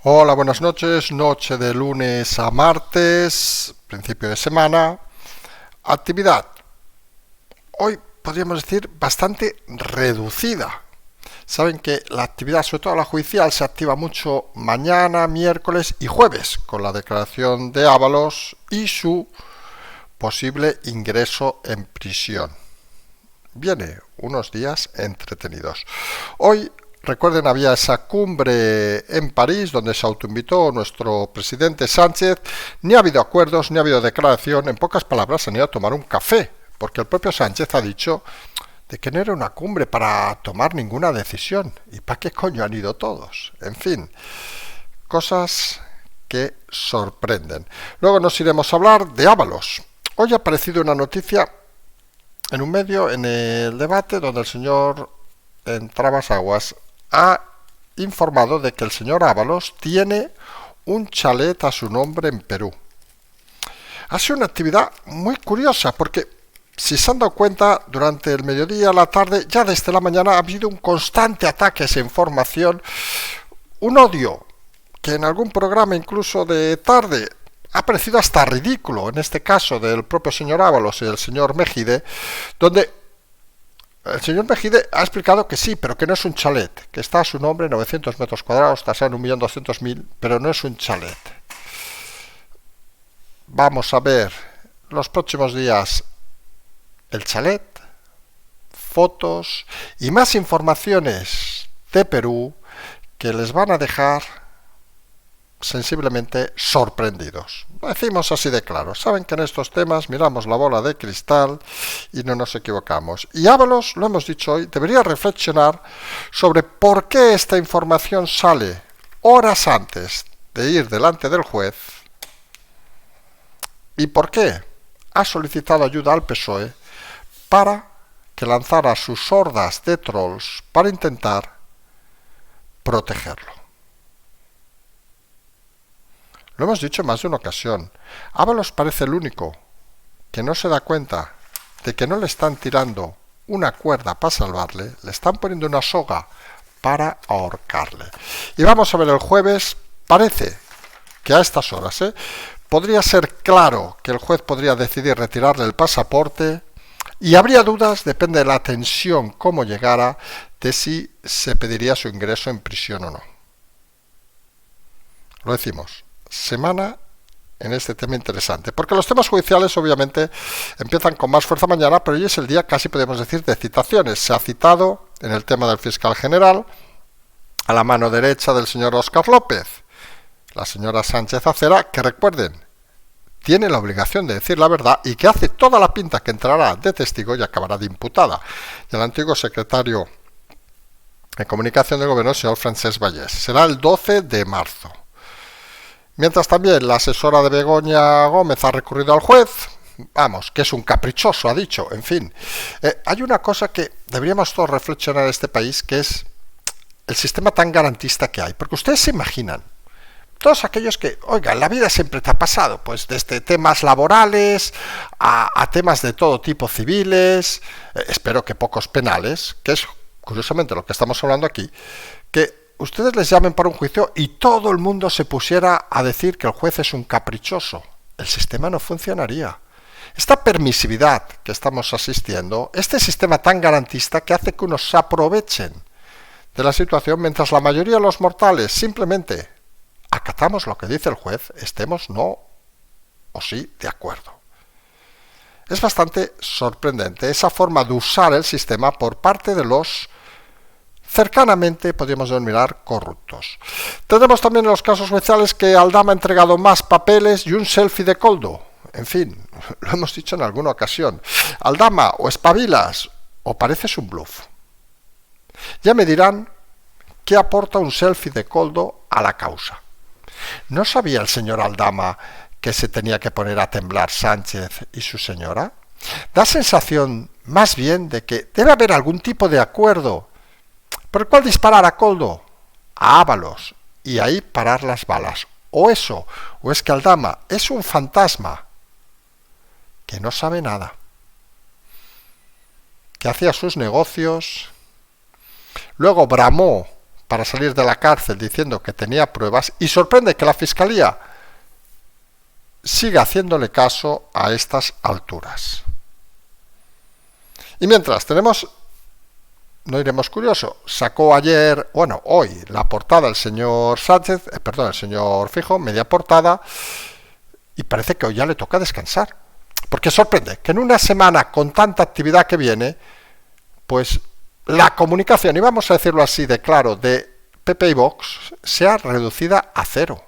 Hola, buenas noches. Noche de lunes a martes, principio de semana. Actividad. Hoy podríamos decir bastante reducida. Saben que la actividad, sobre todo la judicial, se activa mucho mañana, miércoles y jueves, con la declaración de Ábalos y su posible ingreso en prisión. Viene unos días entretenidos. Hoy, recuerden, había esa cumbre en París donde se autoinvitó nuestro presidente Sánchez. Ni ha habido acuerdos, ni ha habido declaración. En pocas palabras, se han ido a tomar un café, porque el propio Sánchez ha dicho de que no era una cumbre para tomar ninguna decisión. ¿Y para qué coño han ido todos? En fin, cosas que sorprenden. Luego nos iremos a hablar de Ábalos. Hoy ha aparecido una noticia en un medio, en el debate, donde el señor Entrabas Aguas ha informado de que el señor Ábalos tiene un chalet a su nombre en Perú. Ha sido una actividad muy curiosa porque, si se han dado cuenta, durante el mediodía, la tarde, ya desde la mañana ha habido un constante ataque a esa información, un odio que en algún programa incluso de tarde ha parecido hasta ridículo, en este caso del propio señor Ábalos y del señor Mejide, donde el señor Mejide ha explicado que sí, pero que no es un chalet, que está a su nombre, 900 metros cuadrados, tasado en 1.200.000, pero no es un chalet. Vamos a ver los próximos días el chalet, fotos y más informaciones de Perú que les van a dejar sensiblemente sorprendidos. Lo decimos así de claro. Saben que en estos temas miramos la bola de cristal y no nos equivocamos. Y Ábalos, lo hemos dicho hoy, debería reflexionar sobre por qué esta información sale horas antes de ir delante del juez y por qué ha solicitado ayuda al PSOE para que lanzara sus hordas de trolls para intentar protegerlo. Lo hemos dicho en más de una ocasión. Ábalos parece el único que no se da cuenta de que no le están tirando una cuerda para salvarle, le están poniendo una soga para ahorcarle. Y vamos a ver el jueves, parece que a estas horas, podría ser claro que el juez podría decidir retirarle el pasaporte y habría dudas, depende de la tensión, cómo llegara, de si se pediría su ingreso en prisión o no. Lo decimos. Semana en este tema interesante, porque los temas judiciales obviamente empiezan con más fuerza mañana, pero hoy es el día, casi podemos decir, de citaciones. Se ha citado en el tema del fiscal general a la mano derecha del señor Óscar López, la señora Sánchez Acera, que recuerden, tiene la obligación de decir la verdad y que hace toda la pinta que entrará de testigo y acabará de imputada. Y el antiguo secretario de Comunicación del Gobierno, el señor Francesc Vallès, será el 12 de marzo. Mientras también la asesora de Begoña Gómez ha recurrido al juez, vamos, que es un caprichoso, ha dicho, en fin. Hay una cosa que deberíamos todos reflexionar en este país, que es el sistema tan garantista que hay. Porque ustedes se imaginan, todos aquellos que, oiga, la vida siempre te ha pasado, pues desde temas laborales a temas de todo tipo civiles, espero que pocos penales, que es curiosamente lo que estamos hablando aquí, que ustedes les llamen para un juicio y todo el mundo se pusiera a decir que el juez es un caprichoso. El sistema no funcionaría. Esta permisividad que estamos asistiendo, este sistema tan garantista que hace que unos se aprovechen de la situación, mientras la mayoría de los mortales simplemente acatamos lo que dice el juez, estemos no o sí de acuerdo. Es bastante sorprendente esa forma de usar el sistema por parte de los cercanamente podríamos denominar corruptos. Tendremos también en los casos judiciales que Aldama ha entregado más papeles y un selfie de Koldo. En fin, lo hemos dicho en alguna ocasión. Aldama, o espabilas o pareces un bluff. Ya me dirán qué aporta un selfie de Koldo a la causa. ¿No sabía el señor Aldama que se tenía que poner a temblar Sánchez y su señora? Da sensación más bien de que debe haber algún tipo de acuerdo por el cual disparar a Koldo, a Ábalos, y ahí parar las balas. O eso, o es que Aldama es un fantasma que no sabe nada, que hacía sus negocios, luego bramó para salir de la cárcel diciendo que tenía pruebas, y sorprende que la Fiscalía siga haciéndole caso a estas alturas. Y mientras tenemos, no iremos curioso, sacó hoy, la portada el señor el señor Feijóo, media portada, y parece que hoy ya le toca descansar. Porque sorprende que en una semana con tanta actividad que viene, pues la comunicación, y vamos a decirlo así de claro, de PP y Vox sea reducida a cero.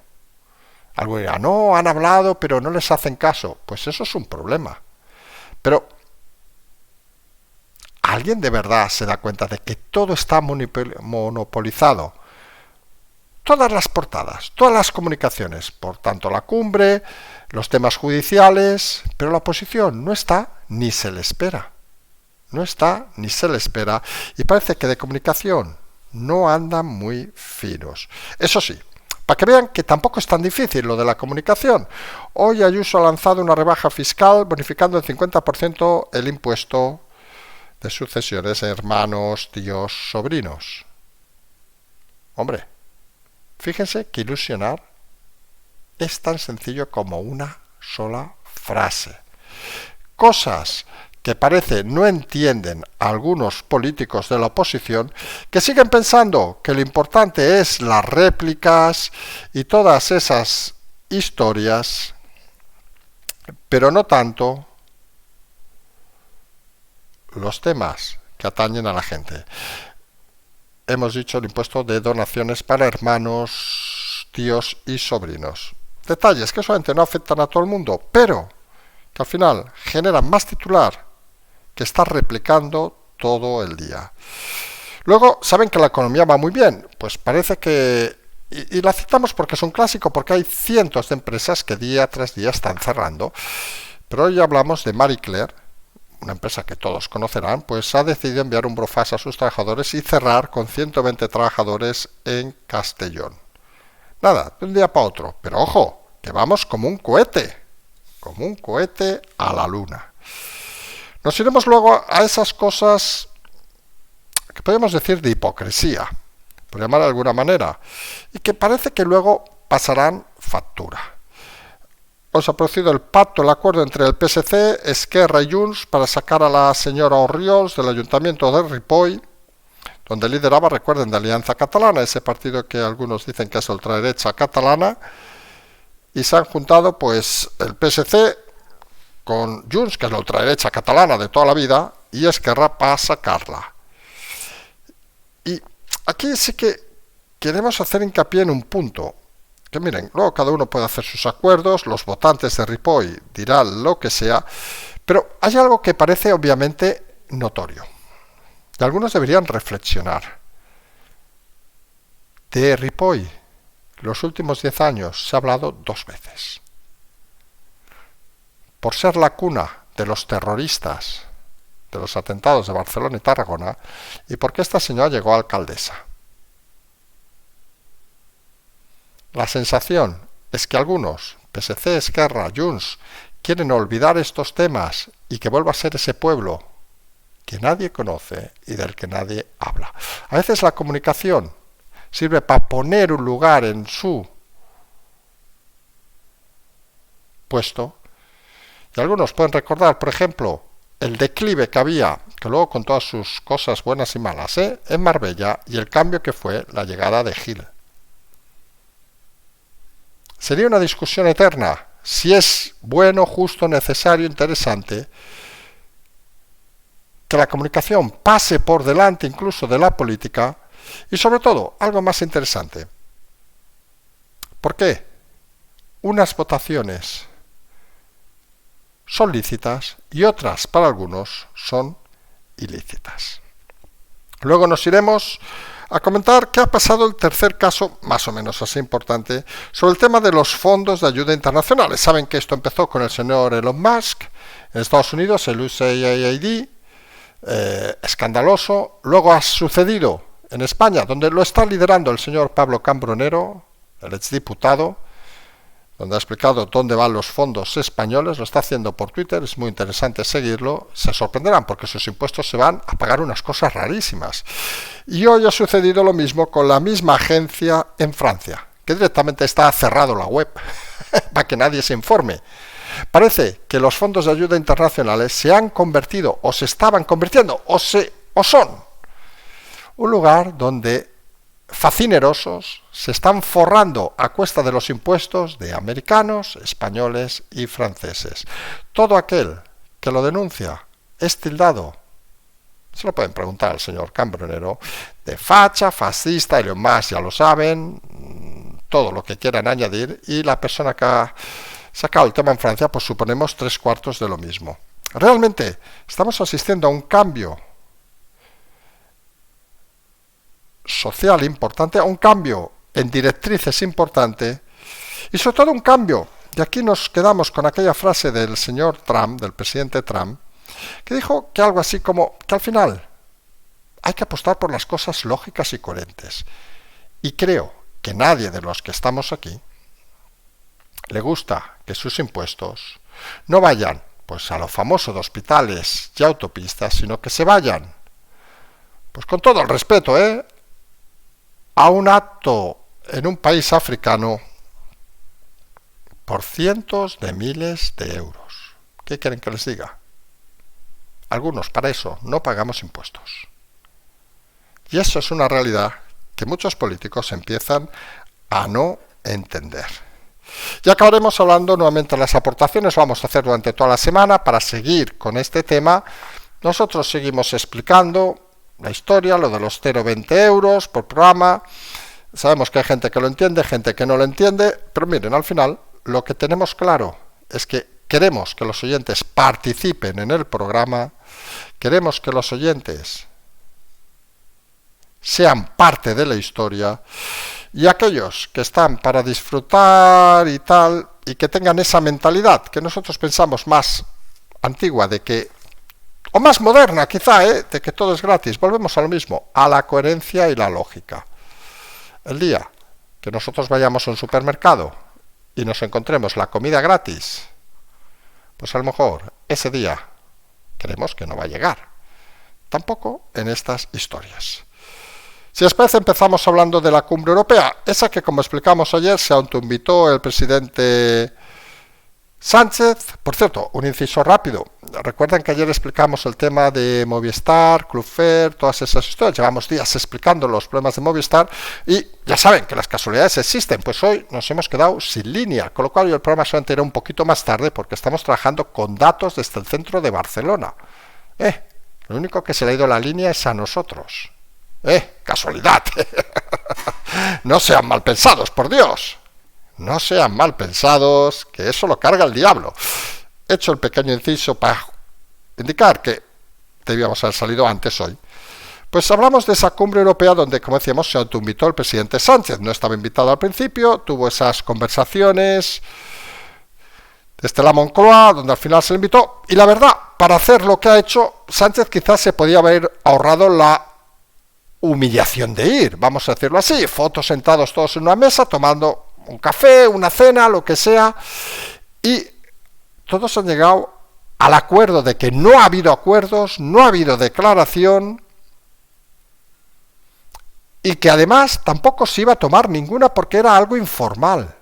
Algo dirá, no, han hablado, pero no les hacen caso. Pues eso es un problema. Pero ¿alguien de verdad se da cuenta de que todo está monopolizado? Todas las portadas, todas las comunicaciones, por tanto la cumbre, los temas judiciales, pero la oposición no está ni se le espera. No está ni se le espera, y parece que de comunicación no andan muy finos. Eso sí, para que vean que tampoco es tan difícil lo de la comunicación, hoy Ayuso ha lanzado una rebaja fiscal bonificando el 50% el impuesto de sucesiones, hermanos, tíos, sobrinos. Hombre, fíjense que ilusionar es tan sencillo como una sola frase. Cosas que parece no entienden algunos políticos de la oposición, que siguen pensando que lo importante es las réplicas y todas esas historias, pero no tanto los temas que atañen a la gente. Hemos dicho el impuesto de donaciones para hermanos, tíos y sobrinos. Detalles que solamente no afectan a todo el mundo, pero que al final generan más titular que está replicando todo el día. Luego, saben que la economía va muy bien. Pues parece que, y la citamos porque es un clásico, porque hay cientos de empresas que día tras día están cerrando. Pero hoy hablamos de Marie Claire, una empresa que todos conocerán, pues ha decidido enviar un brofax a sus trabajadores y cerrar con 120 trabajadores en Castellón. Nada, de un día para otro. Pero ojo, que vamos como un cohete a la luna. Nos iremos luego a esas cosas que podemos decir de hipocresía, por llamar de alguna manera, y que parece que luego pasarán factura. Os ha producido el pacto, el acuerdo entre el PSC, Esquerra y Junts para sacar a la señora Orriols del Ayuntamiento de Ripoll, donde lideraba, recuerden, de Alianza Catalana, ese partido que algunos dicen que es ultraderecha catalana, y se han juntado pues el PSC con Junts, que es la ultraderecha catalana de toda la vida, y Esquerra para sacarla. Y aquí sí que queremos hacer hincapié en un punto, que miren, luego cada uno puede hacer sus acuerdos, los votantes de Ripoll dirán lo que sea, pero hay algo que parece obviamente notorio, y algunos deberían reflexionar. De Ripoll, los últimos 10 años se ha hablado 2 veces. Por ser la cuna de los terroristas, de los atentados de Barcelona y Tarragona, y porque esta señora llegó a alcaldesa. La sensación es que algunos, PSC, Esquerra, Junts, quieren olvidar estos temas y que vuelva a ser ese pueblo que nadie conoce y del que nadie habla. A veces la comunicación sirve para poner un lugar en su puesto. Y algunos pueden recordar, por ejemplo, el declive que había, que luego con todas sus cosas buenas y malas, en Marbella, y el cambio que fue la llegada de Gil. Sería una discusión eterna si es bueno, justo, necesario, interesante que la comunicación pase por delante incluso de la política, y sobre todo, algo más interesante. ¿Por qué? Unas votaciones son lícitas y otras, para algunos, son ilícitas. Luego nos iremos a comentar qué ha pasado el tercer caso, más o menos así importante, sobre el tema de los fondos de ayuda internacionales. Saben que esto empezó con el señor Elon Musk en Estados Unidos, el USAID, escandaloso. Luego ha sucedido en España, donde lo está liderando el señor Pablo Cambronero, el exdiputado, donde ha explicado dónde van los fondos españoles, lo está haciendo por Twitter, es muy interesante seguirlo, se sorprenderán porque sus impuestos se van a pagar unas cosas rarísimas. Y hoy ha sucedido lo mismo con la misma agencia en Francia, que directamente está cerrado la web para que nadie se informe. Parece que los fondos de ayuda internacionales se han convertido, o se estaban convirtiendo, o son un lugar donde facinerosos se están forrando a cuesta de los impuestos de americanos, españoles y franceses. Todo aquel que lo denuncia es tildado, se lo pueden preguntar al señor Cambronero, de facha, fascista y lo más, ya lo saben, todo lo que quieran añadir, y la persona que ha sacado el tema en Francia, pues suponemos 3/4 de lo mismo. Realmente estamos asistiendo a un cambio social importante, a un cambio en directrices importante y sobre todo un cambio, y aquí nos quedamos con aquella frase del señor Trump, del presidente Trump, que dijo que algo así como que al final hay que apostar por las cosas lógicas y coherentes. Y creo que nadie de los que estamos aquí le gusta que sus impuestos no vayan pues a lo famoso de hospitales y autopistas, sino que se vayan, pues con todo el respeto, a un acto en un país africano por cientos de miles de euros. ¿Qué quieren que les diga? Algunos para eso no pagamos impuestos. Y eso es una realidad que muchos políticos empiezan a no entender. Y acabaremos hablando nuevamente de las aportaciones, lo vamos a hacer durante toda la semana para seguir con este tema. Nosotros seguimos explicando la historia, lo de los 0,20 euros por programa. Sabemos que hay gente que lo entiende, gente que no lo entiende, pero miren, al final lo que tenemos claro es que queremos que los oyentes participen en el programa, queremos que los oyentes sean parte de la historia, y aquellos que están para disfrutar y tal, y que tengan esa mentalidad que nosotros pensamos más antigua, de que, o más moderna quizá, de que todo es gratis, volvemos a lo mismo, a la coherencia y la lógica. El día que nosotros vayamos a un supermercado y nos encontremos la comida gratis, pues a lo mejor ese día creemos que no va a llegar. Tampoco en estas historias. Si os parece, empezamos hablando de la cumbre europea, esa que, como explicamos ayer, se autoinvitó el presidente Sánchez. Por cierto, un inciso rápido. Recuerden que ayer explicamos el tema de Movistar, Clubfair, todas esas historias. Llevamos días explicando los problemas de Movistar y ya saben que las casualidades existen. Pues hoy nos hemos quedado sin línea, con lo cual el programa solamente irá un poquito más tarde porque estamos trabajando con datos desde el centro de Barcelona. Lo único que se le ha ido la línea es a nosotros. Casualidad. No sean mal pensados, por Dios. No sean mal pensados, que eso lo carga el diablo. He hecho el pequeño inciso para indicar que debíamos haber salido antes hoy. Pues hablamos de esa cumbre europea donde, como decíamos, se autoinvitó el presidente Sánchez. No estaba invitado al principio, tuvo esas conversaciones desde la Moncloa, donde al final se le invitó. Y la verdad, para hacer lo que ha hecho, Sánchez quizás se podía haber ahorrado la humillación de ir, vamos a decirlo así, fotos sentados todos en una mesa, tomando un café, una cena, lo que sea, y todos han llegado al acuerdo de que no ha habido acuerdos, no ha habido declaración, y que además tampoco se iba a tomar ninguna porque era algo informal.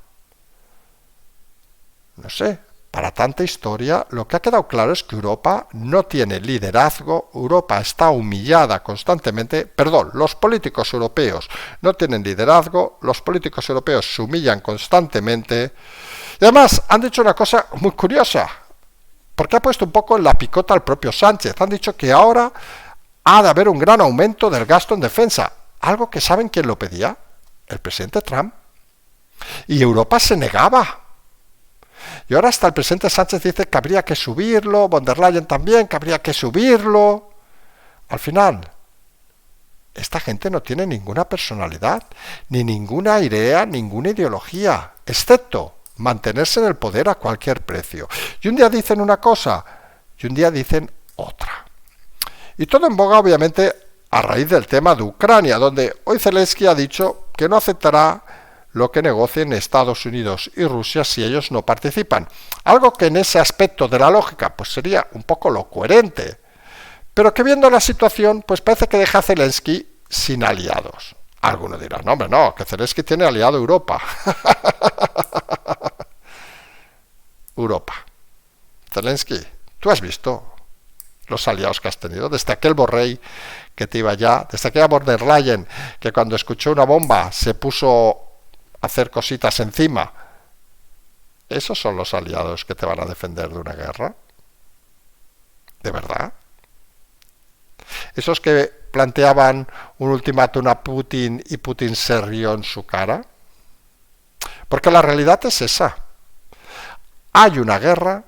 No sé, para tanta historia, lo que ha quedado claro es que Europa no tiene liderazgo, Europa está humillada constantemente, los políticos europeos no tienen liderazgo, los políticos europeos se humillan constantemente, y además han dicho una cosa muy curiosa, porque ha puesto un poco en la picota al propio Sánchez, han dicho que ahora ha de haber un gran aumento del gasto en defensa, algo que ¿saben quién lo pedía? El presidente Trump, y Europa se negaba. Y ahora hasta el presidente Sánchez dice que habría que subirlo, von der Leyen también, que habría que subirlo. Al final, esta gente no tiene ninguna personalidad, ni ninguna idea, ninguna ideología, excepto mantenerse en el poder a cualquier precio. Y un día dicen una cosa, y un día dicen otra. Y todo en boga, obviamente, a raíz del tema de Ucrania, donde hoy Zelensky ha dicho que no aceptará lo que negocien Estados Unidos y Rusia si ellos no participan. Algo que en ese aspecto de la lógica pues sería un poco lo coherente, pero que viendo la situación pues parece que deja a Zelensky sin aliados. Alguno dirá, no hombre, no, que Zelensky tiene aliado Europa. Europa. Zelensky, tú has visto los aliados que has tenido, desde aquel Borrell que te iba ya, desde aquella von der Leyen que cuando escuchó una bomba se puso a hacer cositas encima. ¿Esos son los aliados que te van a defender de una guerra? ¿De verdad? ¿Esos que planteaban un ultimátum a Putin y Putin se rió en su cara? Porque la realidad es esa. Hay una guerra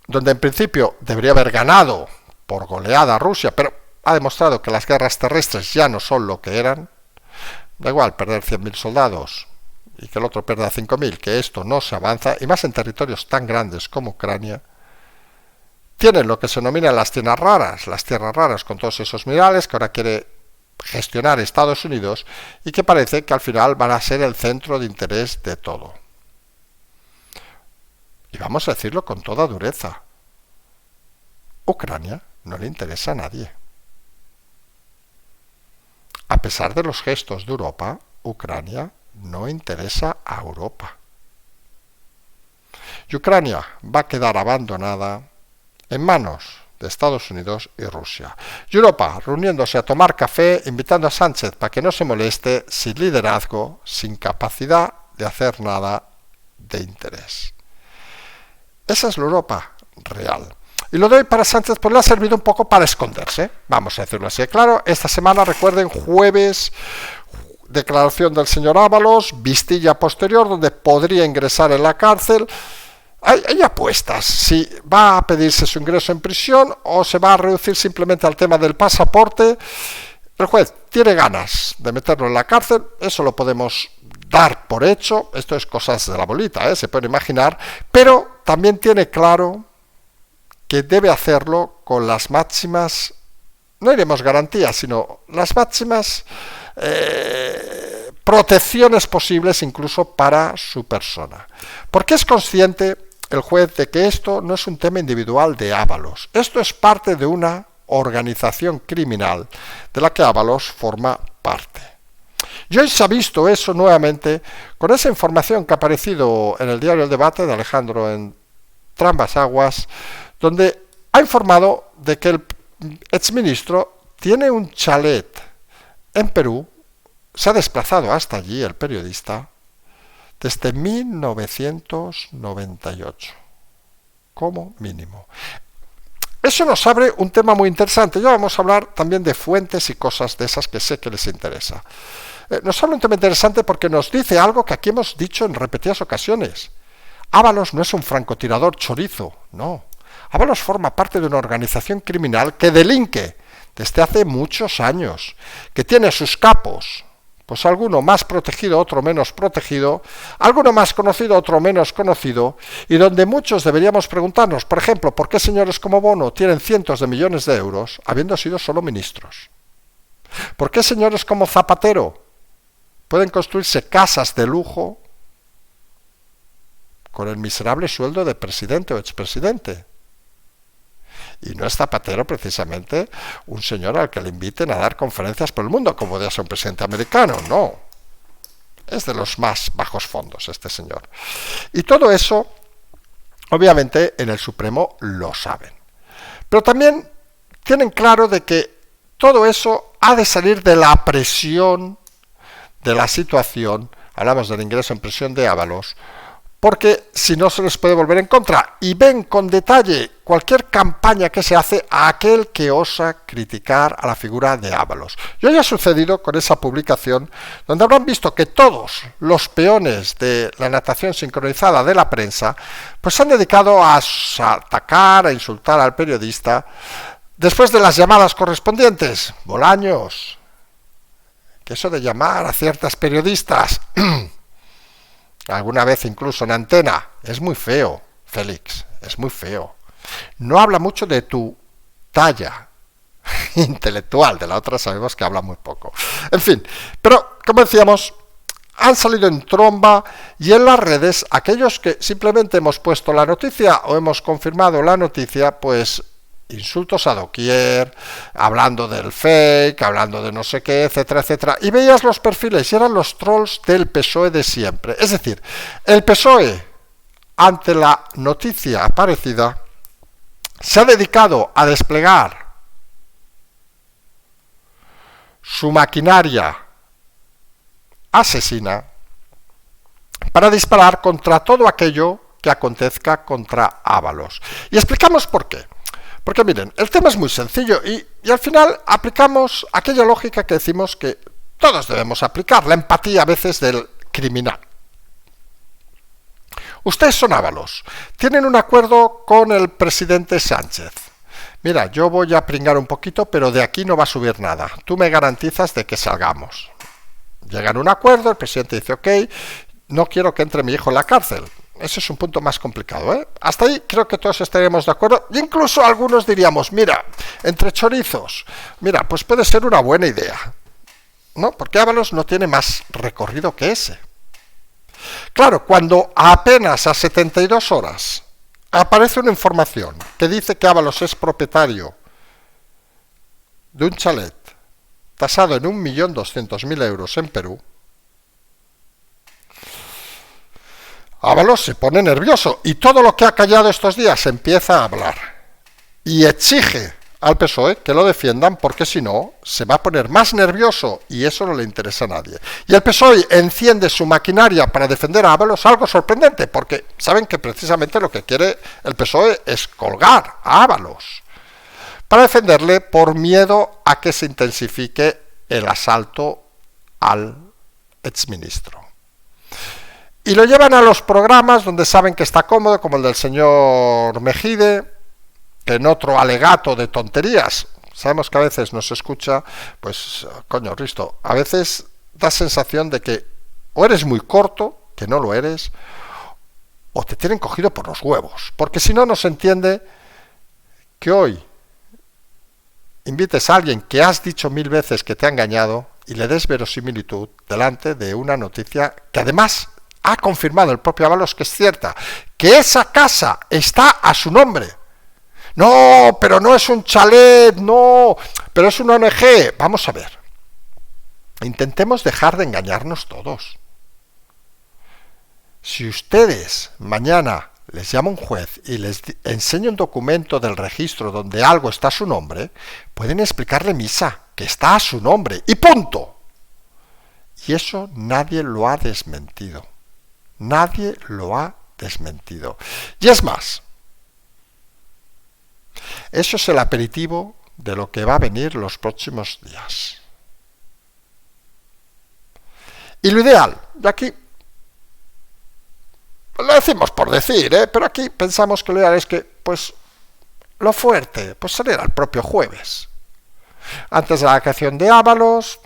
donde en principio debería haber ganado por goleada Rusia, pero ha demostrado que las guerras terrestres ya no son lo que eran. Da igual perder 100.000 soldados y que el otro pierda 5.000, que esto no se avanza, y más en territorios tan grandes como Ucrania. Tienen lo que se denomina las tierras raras con todos esos minerales que ahora quiere gestionar Estados Unidos y que parece que al final van a ser el centro de interés de todo. Y vamos a decirlo con toda dureza. Ucrania no le interesa a nadie. A pesar de los gestos de Europa, Ucrania no interesa a Europa. Y Ucrania va a quedar abandonada en manos de Estados Unidos y Rusia. Y Europa reuniéndose a tomar café, invitando a Sánchez para que no se moleste, sin liderazgo, sin capacidad de hacer nada de interés. Esa es la Europa real. Y lo doy para Sánchez, pues le ha servido un poco para esconderse, vamos a decirlo así. Claro, esta semana, recuerden, jueves, declaración del señor Ábalos, vistilla posterior, donde podría ingresar en la cárcel. Hay apuestas, si va a pedirse su ingreso en prisión o se va a reducir simplemente al tema del pasaporte. El juez tiene ganas de meterlo en la cárcel, eso lo podemos dar por hecho, esto es cosas de la bolita, se pueden imaginar, pero también tiene claro que debe hacerlo con las máximas, no diremos garantías, sino las máximas protecciones posibles incluso para su persona. Porque es consciente el juez de que esto no es un tema individual de Ábalos, esto es parte de una organización criminal de la que Ábalos forma parte. Y hoy se ha visto eso nuevamente con esa información que ha aparecido en el diario El Debate de Alejandro en Trambas Aguas, donde ha informado de que el exministro tiene un chalet en Perú, se ha desplazado hasta allí el periodista desde 1998, como mínimo. Eso nos abre un tema muy interesante. Ya vamos a hablar también de fuentes y cosas de esas que sé que les interesa. Nos abre un tema interesante porque nos dice algo que aquí hemos dicho en repetidas ocasiones. Ábalos no es un francotirador chorizo, no. Ábalos forma parte de una organización criminal que delinque desde hace muchos años, que tiene sus capos, pues alguno más protegido, otro menos protegido, alguno más conocido, otro menos conocido, y donde muchos deberíamos preguntarnos, por ejemplo, ¿por qué señores como Bono tienen cientos de millones de euros habiendo sido solo ministros? ¿Por qué señores como Zapatero pueden construirse casas de lujo con el miserable sueldo de presidente o expresidente? Y no es Zapatero precisamente un señor al que le inviten a dar conferencias por el mundo, como podría ser un presidente americano, no. Es de los más bajos fondos este señor. Y todo eso, obviamente, en el Supremo lo saben. Pero también tienen claro de que todo eso ha de salir de la presión de la situación, hablamos del ingreso en prisión de Ábalos, porque si no se les puede volver en contra, y ven con detalle cualquier campaña que se hace a aquel que osa criticar a la figura de Ábalos. Y hoy ha sucedido con esa publicación donde habrán visto que todos los peones de la natación sincronizada de la prensa pues se han dedicado a atacar, a insultar al periodista después de las llamadas correspondientes. Bolaños, que eso de llamar a ciertas periodistas alguna vez incluso en antena, es muy feo, Félix, es muy feo. No habla mucho de tu talla intelectual, de la otra sabemos que habla muy poco. En fin, pero como decíamos, han salido en tromba y en las redes, aquellos que simplemente hemos puesto la noticia o hemos confirmado la noticia, pues insultos a doquier, hablando del fake, hablando de no sé qué, etcétera, etcétera. Y veías los perfiles y eran los trolls del PSOE de siempre. Es decir, el PSOE, ante la noticia aparecida, se ha dedicado a desplegar su maquinaria asesina para disparar contra todo aquello que acontezca contra Ábalos. Y explicamos por qué. Porque miren, el tema es muy sencillo y al final aplicamos aquella lógica que decimos que todos debemos aplicar, la empatía a veces del criminal. Ustedes son Ábalos, tienen un acuerdo con el presidente Sánchez. Mira, yo voy a pringar un poquito, pero de aquí no va a subir nada. Tú me garantizas de que salgamos. Llegan a un acuerdo, el presidente dice, ok, no quiero que entre mi hijo en la cárcel. Ese es un punto más complicado, ¿eh? Hasta ahí creo que todos estaríamos de acuerdo. E incluso algunos diríamos, mira, entre chorizos, mira, pues puede ser una buena idea, ¿no? Porque Ábalos no tiene más recorrido que ese. Claro, cuando apenas a 72 horas aparece una información que dice que Ábalos es propietario de un chalet tasado en 1.200.000 euros en Perú, Ábalos se pone nervioso y todo lo que ha callado estos días empieza a hablar y exige al PSOE que lo defiendan porque si no se va a poner más nervioso y eso no le interesa a nadie. Y el PSOE enciende su maquinaria para defender a Ábalos, algo sorprendente porque saben que precisamente lo que quiere el PSOE es colgar a Ábalos para defenderle por miedo a que se intensifique el asalto al exministro. Y lo llevan a los programas donde saben que está cómodo, como el del señor Mejide, que en otro alegato de tonterías, sabemos que a veces nos escucha, pues, coño, Risto, a veces da sensación de que o eres muy corto, que no lo eres, o te tienen cogido por los huevos, porque si no, no se entiende que hoy invites a alguien que has dicho 1000 veces que te ha engañado y le des verosimilitud delante de una noticia que además ha confirmado el propio Ábalos que es cierta, que esa casa está a su nombre. No, pero no es un chalet, no, pero es una ONG. Vamos a ver. Intentemos dejar de engañarnos todos. Si ustedes mañana les llama un juez y les enseña un documento del registro donde algo está a su nombre, pueden explicarle misa, que está a su nombre, y punto. Y eso nadie lo ha desmentido. Nadie lo ha desmentido. Y es más, eso es el aperitivo de lo que va a venir los próximos días. Y lo ideal, y aquí lo decimos por decir, pero aquí pensamos que lo ideal es que, pues, lo fuerte, pues saliera el propio jueves. Antes de la vacación de Ábalos,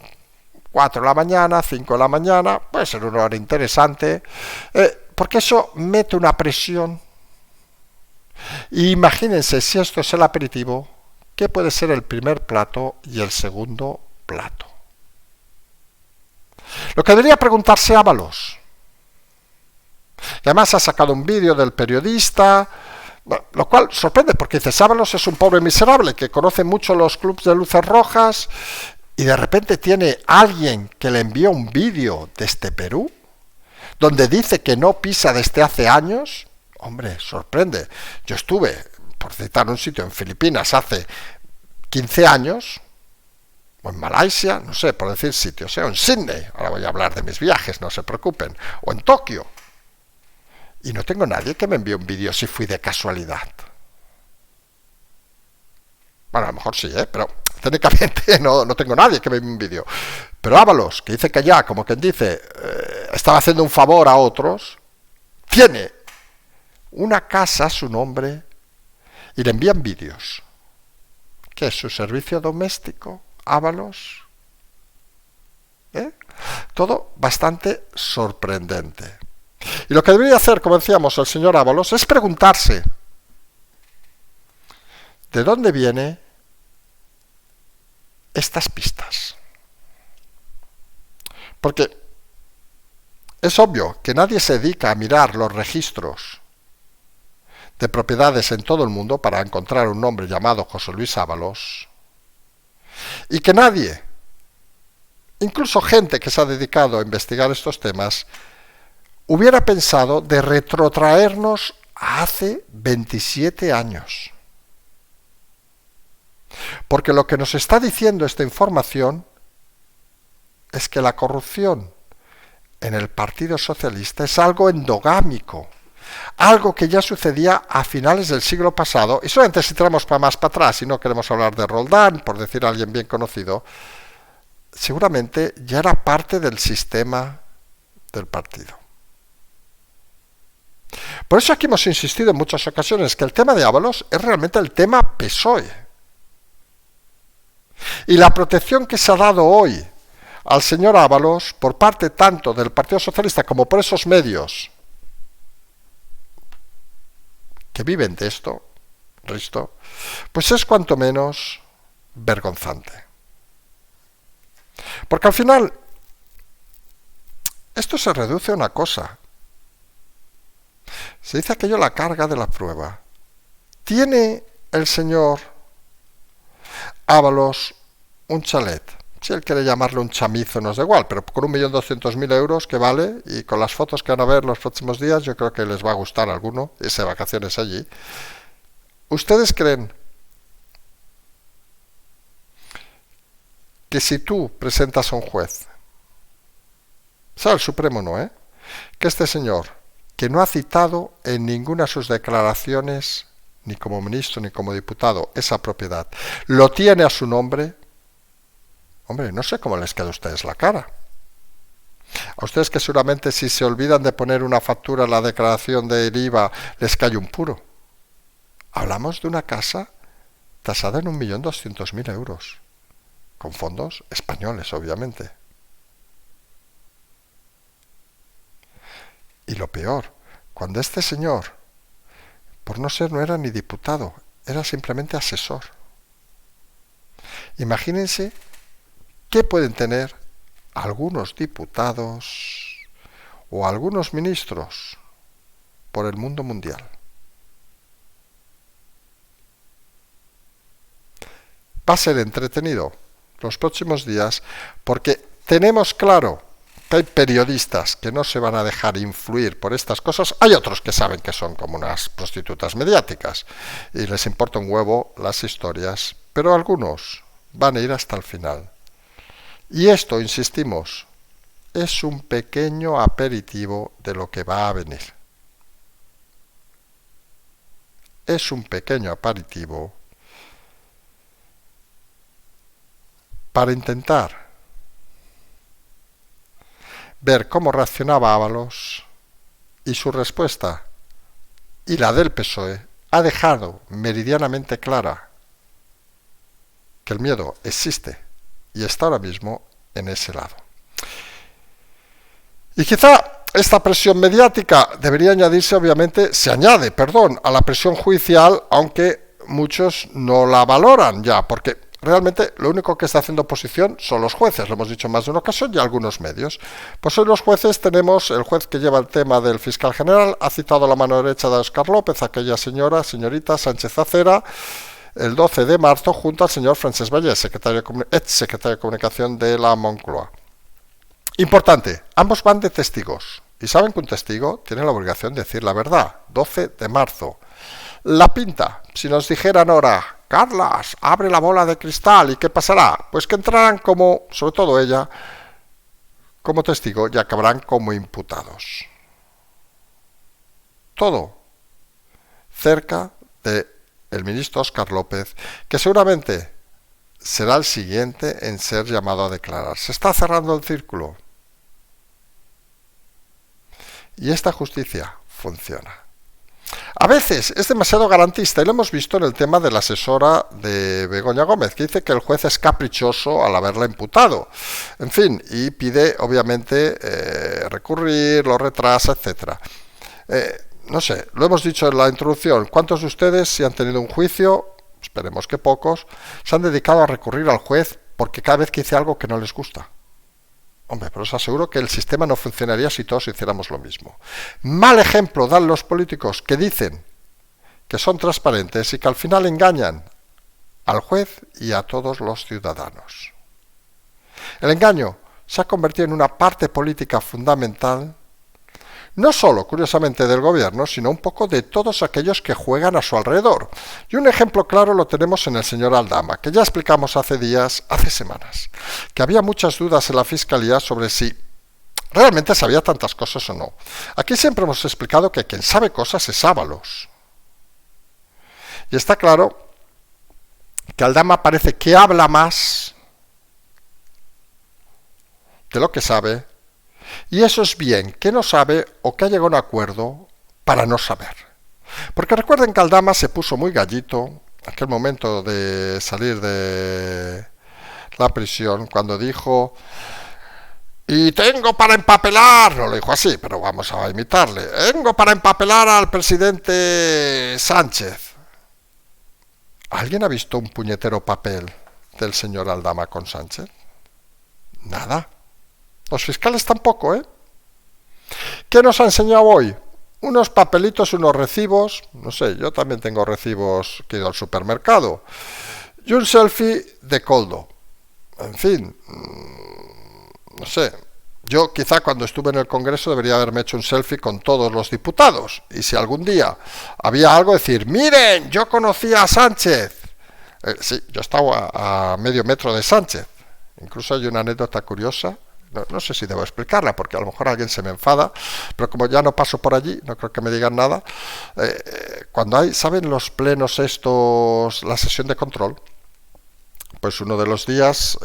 4 de la mañana, 5 de la mañana, puede ser una hora interesante, porque eso mete una presión. Y imagínense, si esto es el aperitivo, ¿qué puede ser el primer plato y el segundo plato? Lo que debería preguntarse Ábalos, y además ha sacado un vídeo del periodista, lo cual sorprende porque dices, Ábalos es un pobre miserable que conoce mucho los clubes de luces rojas y de repente tiene alguien que le envía un vídeo desde Perú donde dice que no pisa desde hace años. Hombre, sorprende. Yo estuve, por citar un sitio, en Filipinas hace 15 años, o en Malasia, no sé, por decir sitios, o en Sydney, ahora voy a hablar de mis viajes, no se preocupen, o en Tokio. Y no tengo nadie que me envíe un vídeo si fui de casualidad. Bueno, a lo mejor sí, pero técnicamente no tengo nadie que me envíe un vídeo. Pero Ábalos, que dice que ya, como quien dice, estaba haciendo un favor a otros, tiene una casa a su nombre y le envían vídeos. ¿Qué es su servicio doméstico, Ábalos? Todo bastante sorprendente. Y lo que debería hacer, como decíamos, el señor Ábalos es preguntarse ¿de dónde vienen estas pistas? Porque Es obvio que nadie se dedica a mirar los registros de propiedades en todo el mundo para encontrar un nombre llamado José Luis Ábalos, y que nadie, incluso gente que se ha dedicado a investigar estos temas, hubiera pensado de retrotraernos a hace 27 años. Porque lo que nos está diciendo esta información es que la corrupción en el Partido Socialista es algo endogámico, algo que ya sucedía a finales del siglo pasado, y solamente si tiramos más para atrás y no queremos hablar de Roldán, por decir a alguien bien conocido, seguramente ya era parte del sistema del partido. Por eso aquí hemos insistido en muchas ocasiones que el tema de Ábalos es realmente el tema PSOE. Y la protección que se ha dado hoy al señor Ábalos por parte tanto del Partido Socialista como por esos medios que viven de esto, Risto, pues es cuanto menos vergonzante. Porque al final esto se reduce a una cosa. Se dice aquello la carga de la prueba. ¿Tiene el señor Ábalos un chalet? Si él quiere llamarle un chamizo, no es igual, pero con 1.200.000 euros que vale, y con las fotos que van a ver los próximos días, yo creo que les va a gustar a alguno irse de vacaciones allí. ¿Ustedes creen que si tú presentas a un juez, sea el Supremo no, que este señor, que no ha citado en ninguna de sus declaraciones, ni como ministro ni como diputado, esa propiedad, lo tiene a su nombre? Hombre, no sé cómo les queda a ustedes la cara. A ustedes que seguramente si se olvidan de poner una factura en la declaración del IVA, les cae un puro. Hablamos de una casa tasada en 1.200.000 euros, con fondos españoles, obviamente. Y lo peor, cuando este señor, por no ser, no era ni diputado, era simplemente asesor. Imagínense ¿qué pueden tener algunos diputados o algunos ministros por el mundo mundial? Va a ser entretenido los próximos días porque tenemos claro que hay periodistas que no se van a dejar influir por estas cosas. Hay otros que saben que son como unas prostitutas mediáticas y les importa un huevo las historias, pero algunos van a ir hasta el final. Y esto, insistimos, es un pequeño aperitivo de lo que va a venir. Es un pequeño aperitivo para intentar ver cómo reaccionaba Ábalos, y su respuesta y la del PSOE ha dejado meridianamente clara que el miedo existe y está ahora mismo en ese lado. Y quizá esta presión mediática debería añadirse, obviamente, a la presión judicial, aunque muchos no la valoran ya, porque realmente lo único que está haciendo oposición son los jueces, lo hemos dicho en más de una ocasión, y algunos medios. Pues hoy los jueces tenemos, el juez que lleva el tema del fiscal general, ha citado la mano derecha de Óscar López, aquella señorita Sánchez Acera, el 12 de marzo, junto al señor Francesc Vallès, ex secretario de Comunicación de la Moncloa. Importante, ambos van de testigos, y saben que un testigo tiene la obligación de decir la verdad. 12 de marzo. La pinta, si nos dijeran ahora, Carlas, abre la bola de cristal, ¿y qué pasará? Pues que entrarán como, sobre todo ella, como testigo y acabarán como imputados. Todo cerca de el ministro Óscar López, que seguramente será el siguiente en ser llamado a declarar. Se está cerrando el círculo. Y esta justicia funciona. A veces es demasiado garantista, y lo hemos visto en el tema de la asesora de Begoña Gómez, que dice que el juez es caprichoso al haberla imputado. En fin, y pide, obviamente, recurrir, lo retrasa, etc. No sé, lo hemos dicho en la introducción, ¿cuántos de ustedes, si han tenido un juicio, esperemos que pocos, se han dedicado a recurrir al juez porque cada vez que dice algo que no les gusta? Hombre, pero os aseguro que el sistema no funcionaría si todos hiciéramos lo mismo. Mal ejemplo dan los políticos que dicen que son transparentes y que al final engañan al juez y a todos los ciudadanos. El engaño se ha convertido en una parte política fundamental, no solo, curiosamente, del gobierno, sino un poco de todos aquellos que juegan a su alrededor. Y un ejemplo claro lo tenemos en el señor Aldama, que ya explicamos hace días, hace semanas, que había muchas dudas en la Fiscalía sobre si realmente sabía tantas cosas o no. Aquí siempre hemos explicado que quien sabe cosas es Ábalos. Y está claro que Aldama parece que habla más de lo que sabe, y eso es bien, que no sabe o que ha llegado a un acuerdo para no saber. Porque recuerden que Aldama se puso muy gallito en aquel momento de salir de la prisión, cuando dijo: y tengo para empapelar, no lo dijo así, pero vamos a imitarle, tengo para empapelar al presidente Sánchez. ¿Alguien ha visto un puñetero papel del señor Aldama con Sánchez? Nada. Los fiscales tampoco, ¿eh? ¿Qué nos ha enseñado hoy? Unos papelitos, unos recibos, no sé, yo también tengo recibos que he ido al supermercado, y un selfie de Koldo. En fin, no sé, yo quizá cuando estuve en el Congreso debería haberme hecho un selfie con todos los diputados, y si algún día había algo, decir: miren, yo conocía a Sánchez. Sí, yo estaba a medio metro de Sánchez. Incluso hay una anécdota curiosa. No sé si debo explicarla, porque a lo mejor alguien se me enfada, pero como ya no paso por allí, no creo que me digan nada. Cuando hay, ¿saben los plenos estos, la sesión de control? Pues uno de los días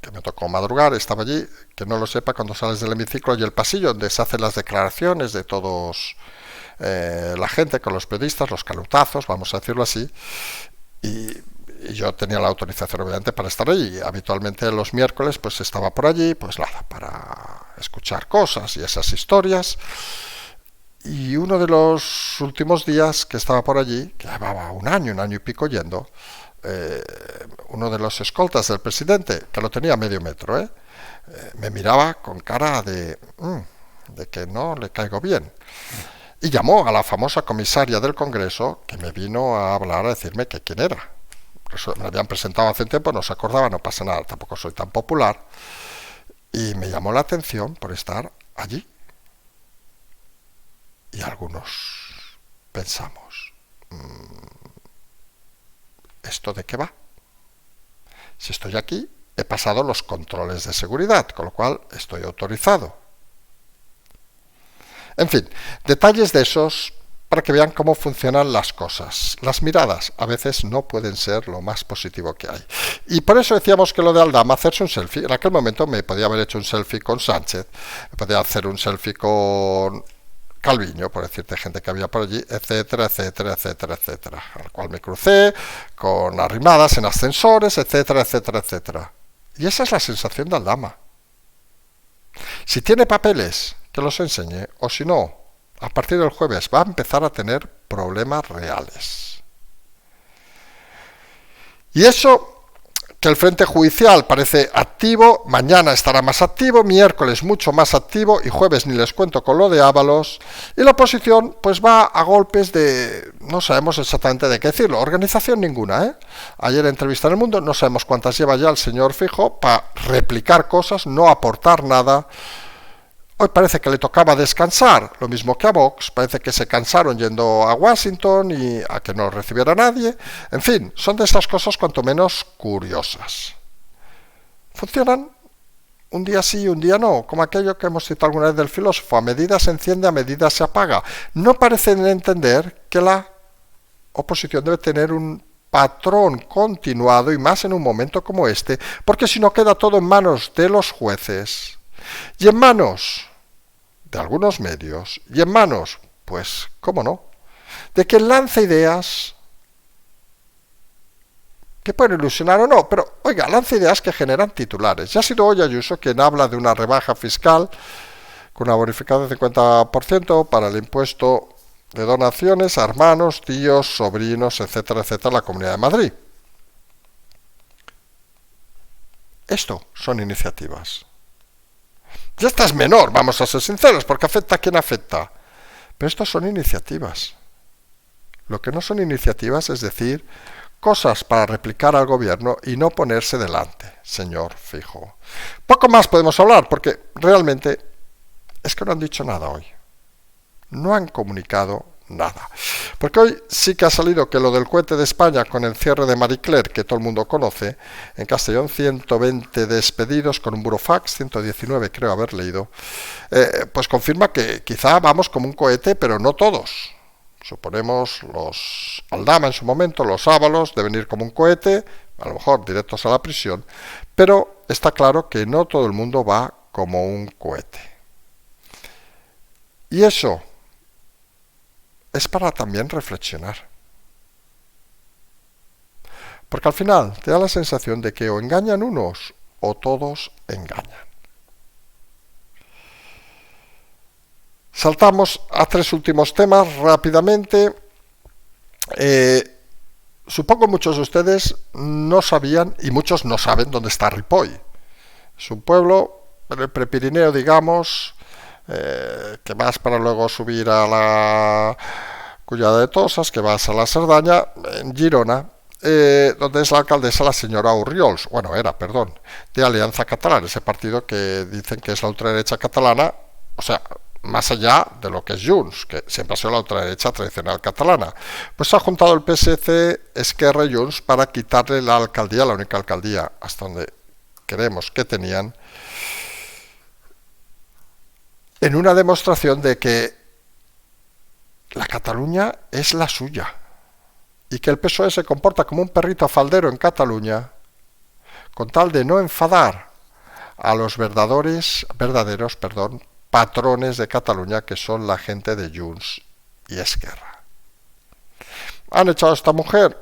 que me tocó madrugar, estaba allí, que no lo sepa, cuando sales del hemiciclo y el pasillo donde se hacen las declaraciones de todos, la gente, con los periodistas, los calutazos, vamos a decirlo así, y yo tenía la autorización obviamente para estar allí. Habitualmente los miércoles pues estaba por allí, pues nada, para escuchar cosas y esas historias. Y uno de los últimos días que estaba por allí, que llevaba un año y pico yendo, uno de los escoltas del presidente, que lo tenía a medio metro, me miraba con cara de que no le caigo bien. Y llamó a la famosa comisaria del Congreso, que me vino a hablar, a decirme que quién era. Me habían presentado hace tiempo, no se acordaba, no pasa nada, tampoco soy tan popular. Y me llamó la atención por estar allí. Y algunos pensamos: ¿esto de qué va? Si estoy aquí, he pasado los controles de seguridad, con lo cual estoy autorizado. En fin, detalles de esos para que vean cómo funcionan las cosas. Las miradas a veces no pueden ser lo más positivo que hay. Y por eso decíamos que lo de Aldama, hacerse un selfie, en aquel momento me podía haber hecho un selfie con Sánchez, me podía hacer un selfie con Calviño, por decirte, gente que había por allí, etcétera, etcétera, etcétera, etcétera, al cual me crucé, con arrimadas en ascensores, etcétera, etcétera, etcétera. Y esa es la sensación de Aldama. Si tiene papeles, que los enseñe, o si no, a partir del jueves va a empezar a tener problemas reales. Y eso, que el frente judicial parece activo, mañana estará más activo, miércoles mucho más activo y jueves ni les cuento con lo de Ábalos, y la oposición pues va a golpes de, no sabemos exactamente de qué decirlo, organización ninguna, Ayer entrevista en El Mundo, no sabemos cuántas lleva ya el señor Feijóo para replicar cosas, no aportar nada. Hoy parece que le tocaba descansar, lo mismo que a Vox, parece que se cansaron yendo a Washington y a que no lo recibiera nadie. En fin, son de esas cosas cuanto menos curiosas. Funcionan un día sí y un día no, como aquello que hemos citado alguna vez del filósofo: a medida se enciende, a medida se apaga. No parecen entender que la oposición debe tener un patrón continuado, y más en un momento como este, porque si no queda todo en manos de los jueces y en manos de algunos medios, y en manos, pues, cómo no, de quien lanza ideas que pueden ilusionar o no, pero, oiga, lanza ideas que generan titulares. Ya ha sido hoy Ayuso quien habla de una rebaja fiscal con una bonificación del 50% para el impuesto de donaciones a hermanos, tíos, sobrinos, etcétera, etcétera, en la Comunidad de Madrid. Esto son iniciativas. Y esta es menor, vamos a ser sinceros, porque afecta a quien afecta. Pero estos son iniciativas. Lo que no son iniciativas es decir cosas para replicar al gobierno y no ponerse delante, señor Feijóo. Poco más podemos hablar, porque realmente es que no han dicho nada hoy. No han comunicado nada. Porque hoy sí que ha salido que lo del cohete de España con el cierre de Marie Claire, que todo el mundo conoce, en Castellón 120 despedidos con un burofax, 119 creo haber leído, pues confirma que quizá vamos como un cohete, pero no todos. Suponemos los Aldama en su momento, los Ábalos, deben ir como un cohete, a lo mejor directos a la prisión, pero está claro que no todo el mundo va como un cohete. Y eso es para también reflexionar. Porque al final te da la sensación de que o engañan unos o todos engañan. Saltamos a tres últimos temas rápidamente. Supongo muchos de ustedes no sabían, y muchos no saben dónde está Ripoll. Es un pueblo en el Prepirineo, digamos, que vas para luego subir a la Collada de Toses, que vas a la Cerdaña, en Girona, donde es la alcaldesa la señora Orriols, de Alianza Catalana, ese partido que dicen que es la ultraderecha catalana, o sea, más allá de lo que es Junts, que siempre ha sido la ultraderecha tradicional catalana. Pues se ha juntado el PSC, Esquerra y Junts para quitarle la alcaldía, la única alcaldía hasta donde creemos que tenían, en una demostración de que la Cataluña es la suya y que el PSOE se comporta como un perrito faldero en Cataluña con tal de no enfadar a los verdaderos patrones de Cataluña, que son la gente de Junts y Esquerra. Han echado a esta mujer.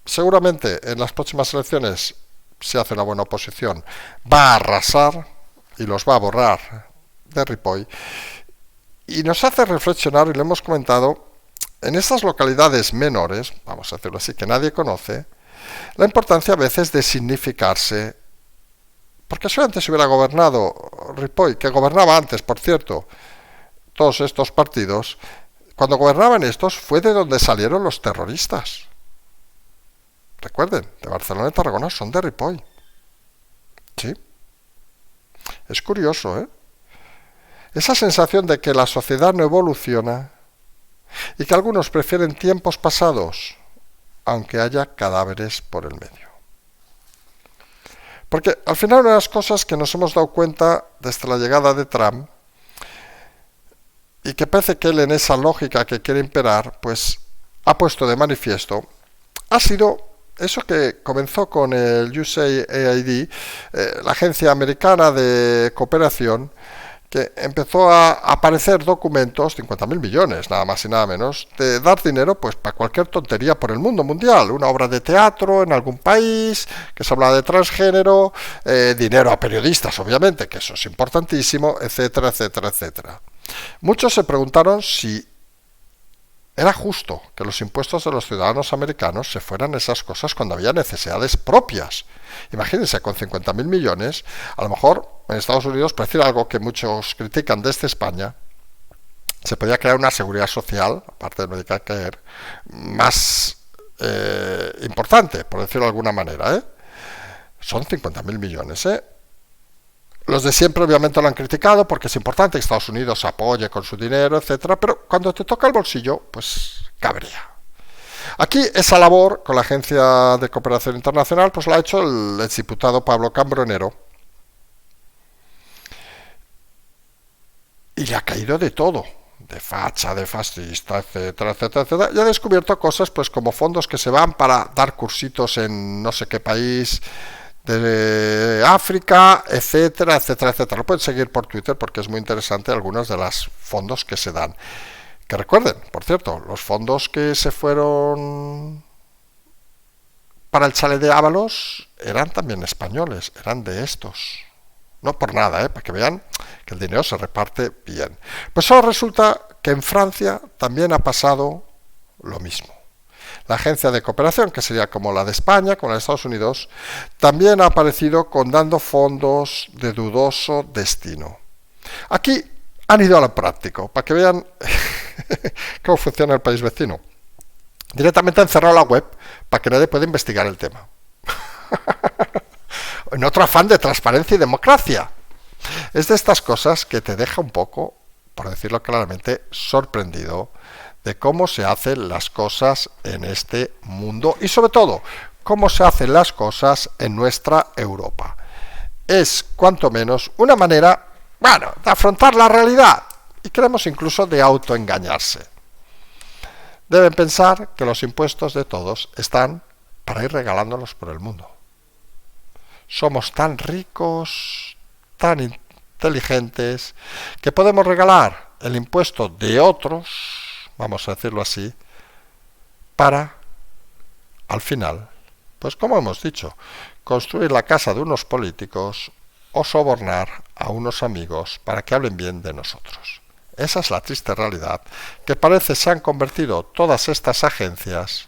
Seguramente en las próximas elecciones, si hace una buena oposición, va a arrasar y los va a borrar de Ripoll. Y nos hace reflexionar, y lo hemos comentado, en estas localidades menores, vamos a decirlo así, que nadie conoce, la importancia a veces de significarse. Porque si antes hubiera gobernado Ripoll, que gobernaba antes, por cierto, todos estos partidos, cuando gobernaban estos fue de donde salieron los terroristas. Recuerden, de Barcelona y Tarragona son de Ripoll. Sí. Es curioso, ¿eh? Esa sensación de que la sociedad no evoluciona y que algunos prefieren tiempos pasados, aunque haya cadáveres por el medio. Porque al final una de las cosas que nos hemos dado cuenta desde la llegada de Trump, y que parece que él en esa lógica que quiere imperar, pues ha puesto de manifiesto, ha sido eso que comenzó con el USAID, la agencia americana de cooperación, que empezó a aparecer documentos, 50.000 millones, nada más y nada menos, de dar dinero pues para cualquier tontería por el mundo mundial, una obra de teatro en algún país, que se habla de transgénero, dinero a periodistas, obviamente, que eso es importantísimo, etcétera, etcétera, etcétera. Muchos se preguntaron si era justo que los impuestos de los ciudadanos americanos se fueran esas cosas cuando había necesidades propias. Imagínense, con 50.000 millones, a lo mejor en Estados Unidos, por decir algo que muchos critican desde España, se podía crear una seguridad social, aparte de Medicare, más importante, por decirlo de alguna manera. Son 50.000 millones. Los de siempre obviamente lo han criticado porque es importante que Estados Unidos apoye con su dinero, etcétera, pero cuando te toca el bolsillo, pues cabrea. Aquí esa labor con la Agencia de Cooperación Internacional pues la ha hecho el exdiputado Pablo Cambronero y le ha caído de todo, de facha, de fascista, etcétera, etcétera, etcétera, y ha descubierto cosas pues como fondos que se van para dar cursitos en no sé qué país de África, etcétera, etcétera, etcétera. Lo pueden seguir por Twitter porque es muy interesante algunos de los fondos que se dan. Que recuerden, por cierto, los fondos que se fueron para el chalet de Ábalos eran también españoles, eran de estos. No por nada, para que vean que el dinero se reparte bien. Pues ahora resulta que en Francia también ha pasado lo mismo. La agencia de cooperación, que sería como la de España, como la de Estados Unidos, también ha aparecido con dando fondos de dudoso destino. Aquí han ido a lo práctico, para que vean cómo funciona el país vecino. Directamente han cerrado la web para que nadie pueda investigar el tema. En otro afán de transparencia y democracia. Es de estas cosas que te deja un poco, por decirlo claramente, sorprendido de cómo se hacen las cosas en este mundo y sobre todo, cómo se hacen las cosas en nuestra Europa. Es, cuanto menos, una manera, bueno, de afrontar la realidad y creemos incluso de autoengañarse. Deben pensar que los impuestos de todos están para ir regalándolos por el mundo. Somos tan ricos, tan inteligentes, que podemos regalar el impuesto de otros, vamos a decirlo así, para, al final, pues como hemos dicho, construir la casa de unos políticos o sobornar a unos amigos para que hablen bien de nosotros. Esa es la triste realidad, que parece se han convertido todas estas agencias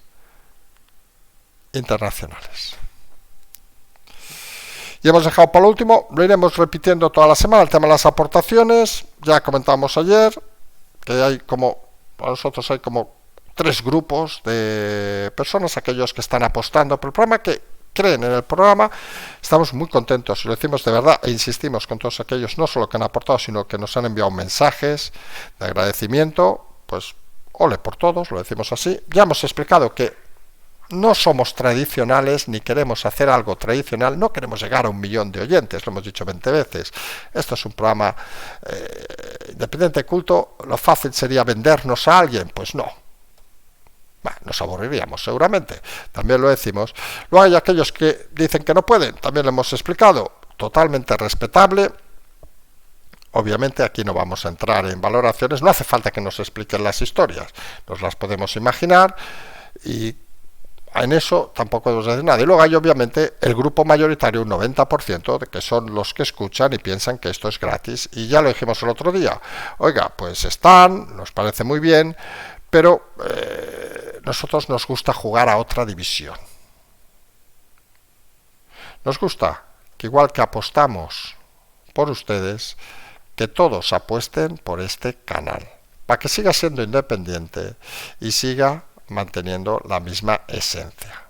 internacionales. Y hemos dejado para lo último, lo iremos repitiendo toda la semana, el tema de las aportaciones. Ya comentamos ayer que hay como, para nosotros hay como 3 grupos de personas, aquellos que están apostando por el programa, que creen en el programa. Estamos muy contentos, lo decimos de verdad e insistimos con todos aquellos, no solo que han aportado, sino que nos han enviado mensajes de agradecimiento. Pues ole por todos, lo decimos así. Ya hemos explicado que no somos tradicionales ni queremos hacer algo tradicional, no queremos llegar a 1 millón de oyentes, lo hemos dicho 20 veces. Esto es un programa independiente de culto. Lo fácil sería vendernos a alguien, pues no. Bueno, nos aburriríamos seguramente, también lo decimos. Luego hay aquellos que dicen que no pueden, también lo hemos explicado, totalmente respetable. Obviamente aquí no vamos a entrar en valoraciones, no hace falta que nos expliquen las historias, nos las podemos imaginar y en eso tampoco debemos decir nada. Y luego hay obviamente el grupo mayoritario, un 90%, de que son los que escuchan y piensan que esto es gratis. Y ya lo dijimos el otro día. Oiga, pues están, nos parece muy bien, pero nosotros nos gusta jugar a otra división. Nos gusta que igual que apostamos por ustedes, que todos apuesten por este canal, para que siga siendo independiente y siga manteniendo la misma esencia.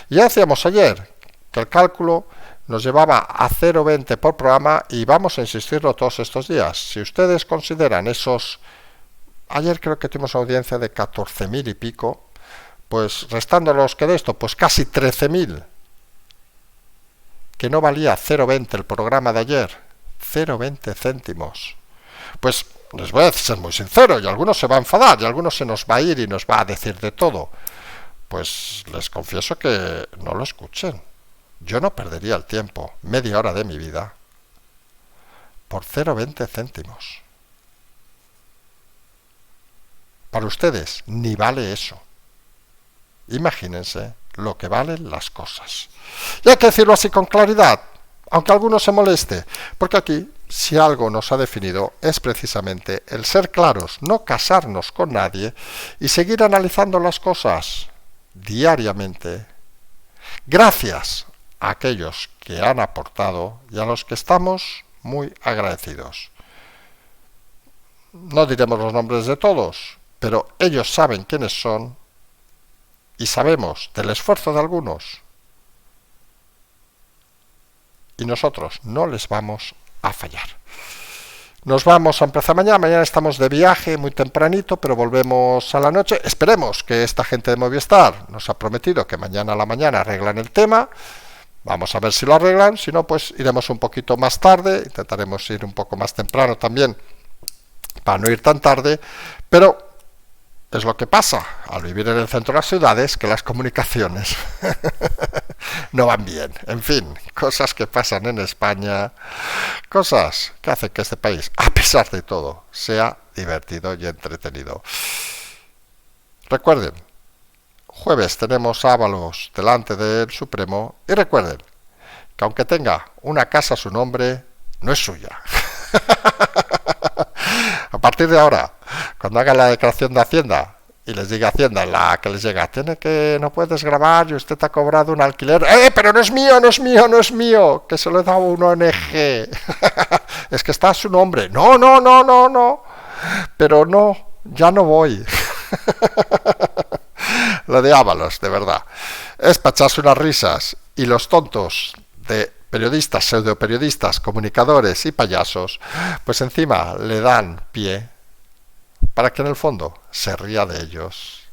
Ya decíamos ayer que el cálculo nos llevaba a 0,20 por programa y vamos a insistirlo todos estos días. Si ustedes consideran esos, ayer creo que tuvimos audiencia de 14.000 y pico, pues restando los que de esto, pues casi 13.000, que no valía 0,20 el programa de ayer, 0,20 céntimos. Pues les voy a ser muy sincero, y algunos se va a enfadar, y algunos se nos va a ir y nos va a decir de todo. Pues les confieso que no lo escuchen. Yo no perdería el tiempo, media hora de mi vida, por 0,20 céntimos. Para ustedes, ni vale eso. Imagínense lo que valen las cosas. Y hay que decirlo así con claridad, aunque alguno se moleste, porque aquí, si algo nos ha definido, es precisamente el ser claros, no casarnos con nadie y seguir analizando las cosas diariamente, gracias a aquellos que han aportado y a los que estamos muy agradecidos. No diremos los nombres de todos, pero ellos saben quiénes son y sabemos del esfuerzo de algunos. Y nosotros no les vamos a fallar. Nos vamos a empezar mañana. Mañana estamos de viaje muy tempranito, pero volvemos a la noche. Esperemos que esta gente de Movistar nos ha prometido que mañana a la mañana arreglan el tema. Vamos a ver si lo arreglan. Si no, pues iremos un poquito más tarde. Intentaremos ir un poco más temprano también para no ir tan tarde. Pero es lo que pasa al vivir en el centro de las ciudades, que las comunicaciones no van bien. En fin, cosas que pasan en España, cosas que hacen que este país, a pesar de todo, sea divertido y entretenido. Recuerden, jueves tenemos Ábalos delante del Supremo y recuerden que aunque tenga una casa a su nombre, no es suya. A partir de ahora, cuando hagan la declaración de Hacienda, y les diga Hacienda, la que les llega, no puedes grabar y usted te ha cobrado un alquiler. Pero no es mío, no es mío, no es mío, que se lo he dado a una ONG. Es que está a su nombre. No, no, no, no, no. Pero no, ya no voy. Lo de Ábalos, de verdad. Es para echarse unas risas. Y los tontos de periodistas, pseudoperiodistas, comunicadores y payasos, pues encima le dan pie para que en el fondo se ría de ellos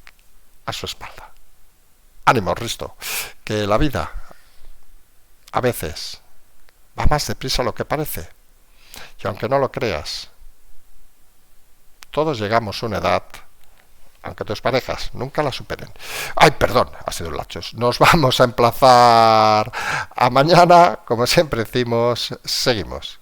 a su espalda. Ánimo, Risto, que la vida a veces va más deprisa de lo que parece. Y aunque no lo creas, todos llegamos a una edad, aunque tus parejas nunca la superen. Ay, perdón, ha sido un lapsus. Nos vamos a emplazar a mañana, como siempre decimos, seguimos.